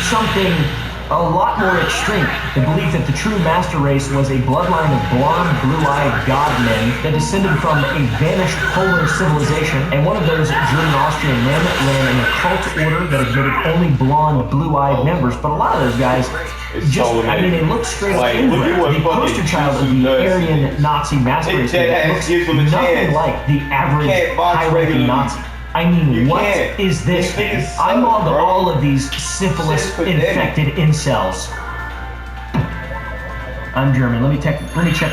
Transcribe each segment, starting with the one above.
something a lot more extreme. The belief that the true master race was a bloodline of blonde, blue-eyed god men that descended from a vanished polar civilization, and one of those German Austrian men ran an occult order that admitted only blonde, blue-eyed members, but a lot of those guys they look straight up inbred. The poster child of the Aryan Nazi master race looks nothing like the average high-ranking Nazi. I mean, what is this, man? I'm on to all of these syphilis-infected incels. I'm German. Let me check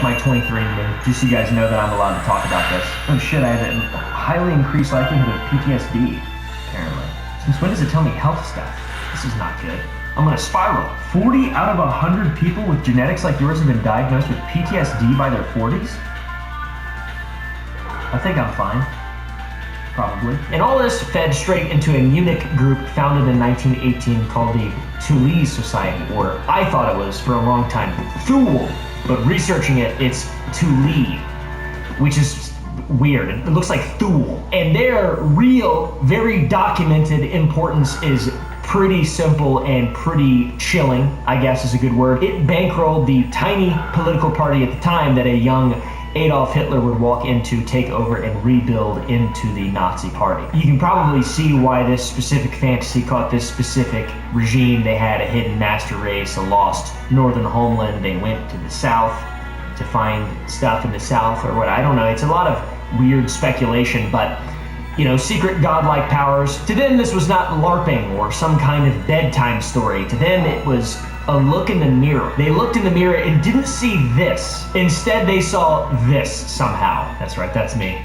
my 23andMe, just so you guys know that I'm allowed to talk about this. Oh shit, I have a highly increased likelihood of PTSD, apparently. Since when does it tell me health stuff? This is not good. I'm gonna spiral. 40 out of 100 people with genetics like yours have been diagnosed with PTSD by their 40s? I think I'm fine. Probably. And all this fed straight into a Munich group founded in 1918 called the Thule Society, or I thought it was for a long time Thule, but researching it, it's Thule, which is weird. It looks like Thule. And their real, very documented importance is pretty simple and pretty chilling, I guess is a good word. It bankrolled the tiny political party at the time that a young Adolf Hitler would walk in to take over and rebuild into the Nazi party. You can probably see why this specific fantasy caught this specific regime. They had a hidden master race, a lost northern homeland. They went to the south to find stuff in the south or what, I don't know. It's a lot of weird speculation, but secret godlike powers. To them, this was not LARPing or some kind of bedtime story. To them, it was a look in the mirror. They looked in the mirror and didn't see this. Instead, they saw this somehow. That's right, that's me.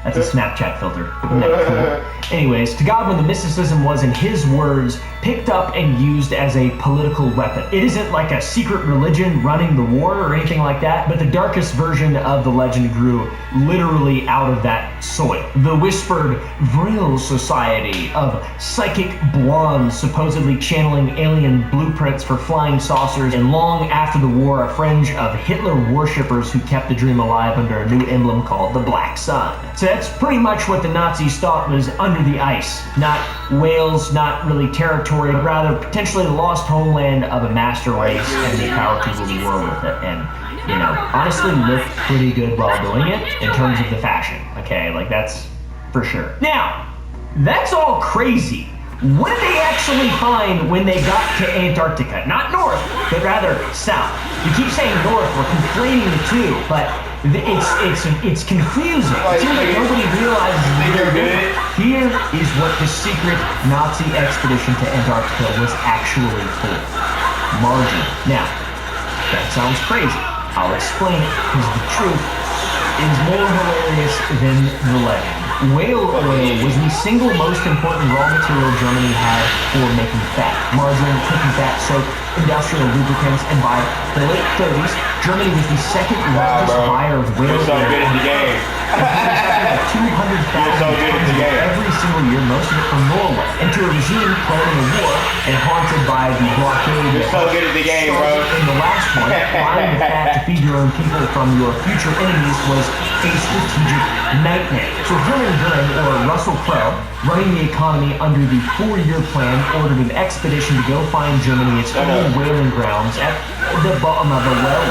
That's a Snapchat filter. Isn't that cool? Anyways, to Godwin, the mysticism was, in his words, picked up and used as a political weapon. It isn't like a secret religion running the war or anything like that, but the darkest version of the legend grew literally out of that soil. The whispered Vril Society of psychic blondes supposedly channeling alien blueprints for flying saucers, and long after the war, a fringe of Hitler worshippers who kept the dream alive under a new emblem called the Black Sun. So that's pretty much what the Nazis thought was under the ice. Not Wales, not really territory, but rather potentially the lost homeland of a master race and the power to rule the world with it. And, honestly looked pretty good while doing it in terms of the fashion. Okay, like that's for sure. Now, that's all crazy. What did they actually find when they got to Antarctica? Not north, but rather south. You keep saying north, we're conflating the two, but it's confusing. It seems like nobody realizes here is what the secret Nazi expedition to Antarctica was actually for. Margin. Now, that sounds crazy. I'll explain it, because the truth is more hilarious than the legend. Whale oil was the single most important raw material Germany had for making fat. Margarine, cooking fat, soap, industrial lubricants, and by the late 30s, Germany was the second largest buyer of whale oil. You're so good at the game. 200,000 tons every single year, most of it from Norway, into a regime planning a war and haunted by the blockade. You're so good at the game, bro. In the last one, buying the fat to feed your own people from your future enemies was a strategic nightmare. So Hermann Goering, or Russell Crowe, running the economy under the 4-year plan, ordered an expedition to go find Germany its own whaling grounds at the bottom of the well,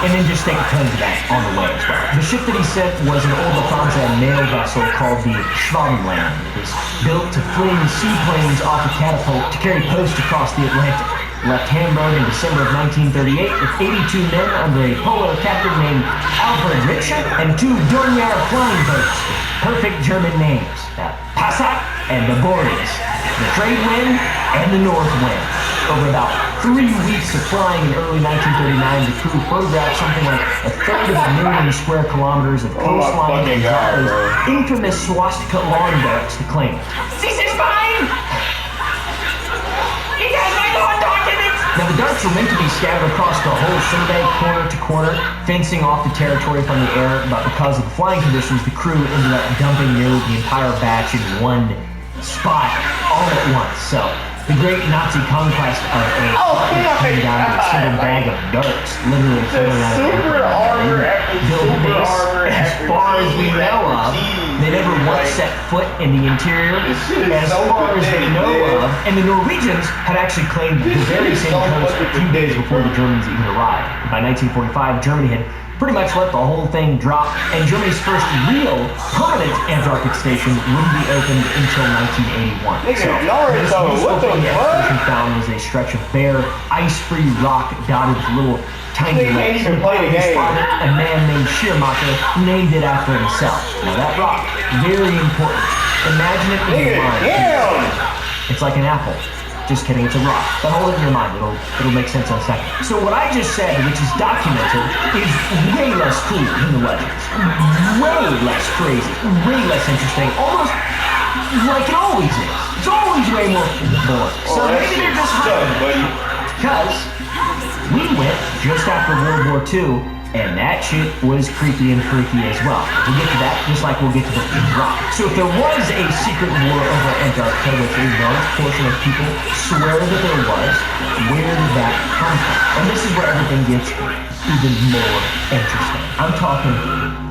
and then just take a ton of that on the way as well. The ship that he sent was an old Lufthansa mail vessel called the Schwabenland. It was built to fling seaplanes off a catapult to carry post across the Atlantic. Left Hamburg in December of 1938 with 82 men under a polar captain named Alfred Richter and 2 Dornier flying boats with perfect German names, the Passat and the Boreas, the trade wind and the north wind. Over about 3 weeks of flying in early 1939, the crew photographed something like 1/3 square kilometers of coastline and got those infamous swastika lawn barracks to claim it. This is mine! He has my lawn documents! Now the darts were meant to be scattered across the whole survey, corner to corner, fencing off the territory from the air, but because of the flying conditions, the crew ended up dumping nearly the entire batch in one spot all at once. So the great Nazi conquest of a came down to a single bag of darts, literally filling out of super armor at the super armor as far as we know of. They never once set foot in the interior, as far as they know of. And the Norwegians had actually claimed the very same coast a few days before the Germans even arrived. By 1945, Germany had pretty much let the whole thing drop, and Germany's first real permanent Antarctic station wouldn't be opened until 1981. Nigga, So, Naruto, what the fuck? expedition found was a stretch of bare, ice-free rock dotted with little tiny They can't lakes. even play the game. Spotted a man named Schirmacher, who named it after himself. Now that rock, very important. Imagine it in Nigga, your mind. damn! It's like an apple. Just kidding, it's a rock. But hold it in your mind, it'll make sense in a second. So what I just said, which is documented, is way less cool than the legends. Way less crazy, way less interesting, almost like it always is. It's always way more boring. So maybe they're just hiding buddy. because we went just after World War II, and that shit was creepy and freaky as well. We'll get to that just like we'll get to the rock. So if there was a secret war over Antarctica, which a large portion of people swear that there was, where did that come from? And this is where everything gets even more interesting. I'm talking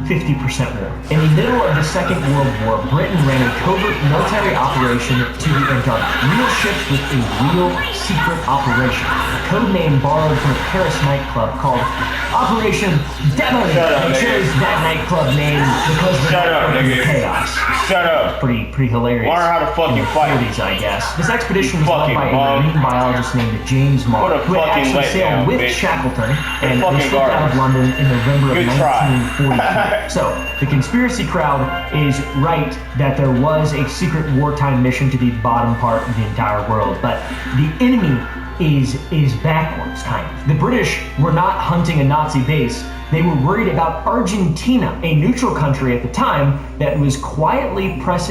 50% war. In the middle of the Second World War, Britain ran a covert military operation to the Antarctic. Real ships with a real secret operation. A code name borrowed from a Paris nightclub called Operation Demon. They chose that nightclub name because of the chaos. Shut up. Pretty hilarious. Learn how to fucking in the fight. 40s, I guess. This expedition was led by a bum. marine biologist named James Marr, What a who had fucking actually sailed letdown, with bitch. Shackleton and fucking they slipped out of London in November Good of try. 1942. So, the conspiracy crowd is right that there was a secret wartime mission to the bottom part of the entire world, but the enemy is backwards, kind of. The British were not hunting a Nazi base. They were worried about Argentina, a neutral country at the time that was quietly pressing